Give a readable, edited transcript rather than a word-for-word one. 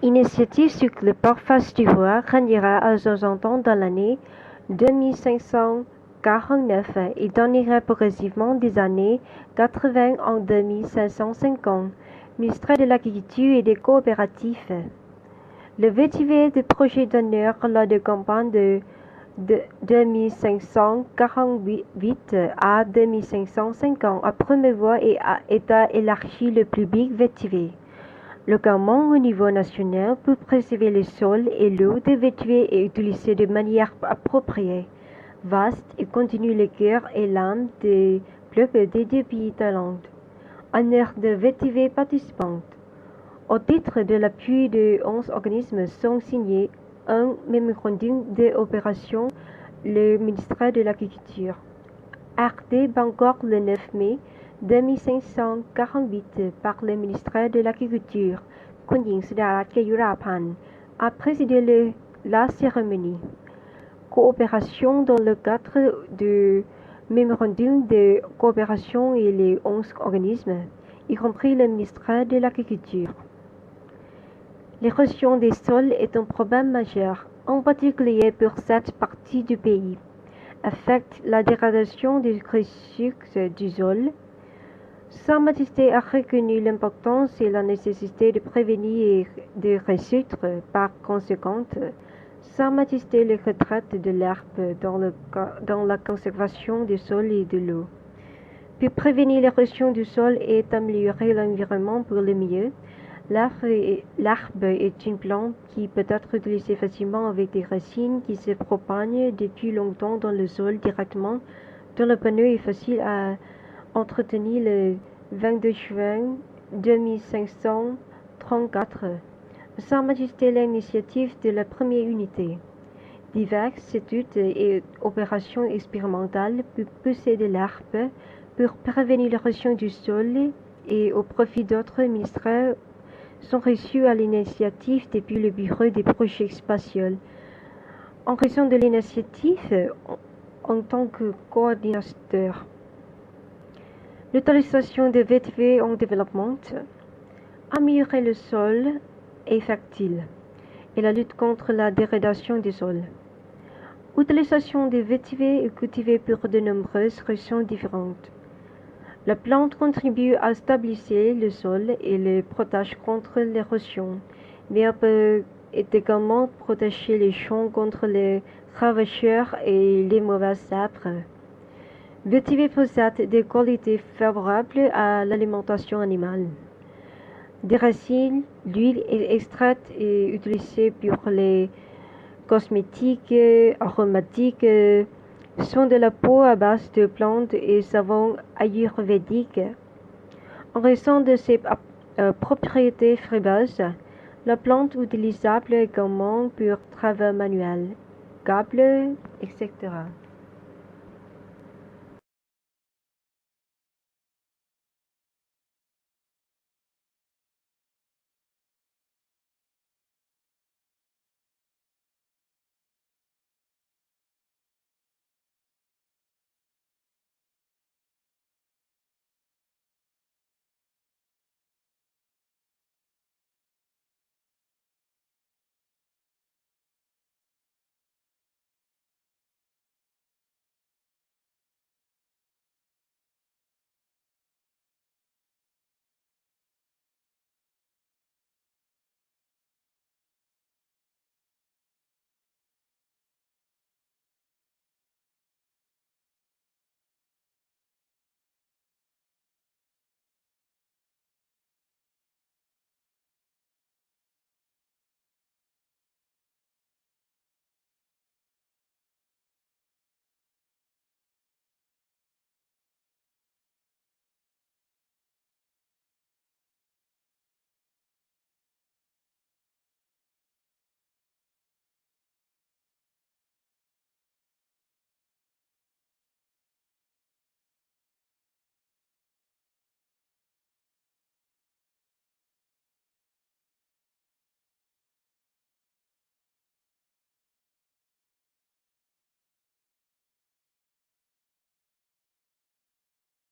Initiative sur le parfum d'ivoire grandira à 60 ans dans l'année 2549 et donnera progressivement des années 80 en 2550. Ministère de l'Agriculture et des Coopératives. Le vétiver de projet d'honneur lors de campagne de 2548 à 2550 à promouvoir et à élargir le public vétiver. Localement au niveau national pour préserver le sol et l'eau de vétiver et utiliser de manière appropriée, vaste et continue le cœur et l'âme des peuples des deux pays Thaïlande. Honneur de vétiver participantes. Au titre de l'appui de 11 organismes sont signés un mémorandum d'opération le ministère de l'Agriculture. Arrêté Bangkok le 9 mai 2548 par le ministère de l'Agriculture, Kun Sidarat Kayurapan, a présidé la cérémonie. Coopération dans le cadre du mémorandum de coopération et les 11 organismes, y compris le ministère de l'Agriculture. L'érosion des sols est un problème majeur, en particulier pour cette partie du pays, affecte la dégradation des ressources du sol. Sa Majesté a reconnu l'importance et la nécessité de prévenir et de résoudre par conséquent. Sa Majesté le retraite de l'herbe dans la conservation du sol et de l'eau. Pour prévenir l'érosion du sol et améliorer l'environnement pour le mieux, l'herbe est une plante qui peut être utilisée facilement avec des racines qui se propagent depuis longtemps dans le sol directement dans le panneau et facile à entretenir le 22 juin 2534. Sa Majesté l'initiative de la première unité. Diverses études et opérations expérimentales pour pousser de l'herbe pour prévenir l'érosion du sol et au profit d'autres ministères sont reçues à l'initiative depuis le Bureau des projets spatiaux. En raison de l'initiative, en tant que coordinateur, l'utilisation de vétiver en développement, améliorer le sol est fertile et la lutte contre la dégradation du sol. L'utilisation de vétiver est cultivée pour de nombreuses raisons différentes. La plante contribue à stabiliser le sol et le protège contre l'érosion, mais elle peut également protéger les champs contre les ravageurs et les mauvaises arbres. Vétiver possède des qualités favorables à l'alimentation animale. Des racines, l'huile est extraite et utilisée pour les cosmétiques, aromatiques, soins de la peau à base de plantes et savons ayurvédiques. En raison de ses propriétés fribeuses, la plante utilisable également pour travail manuel, câbles, etc.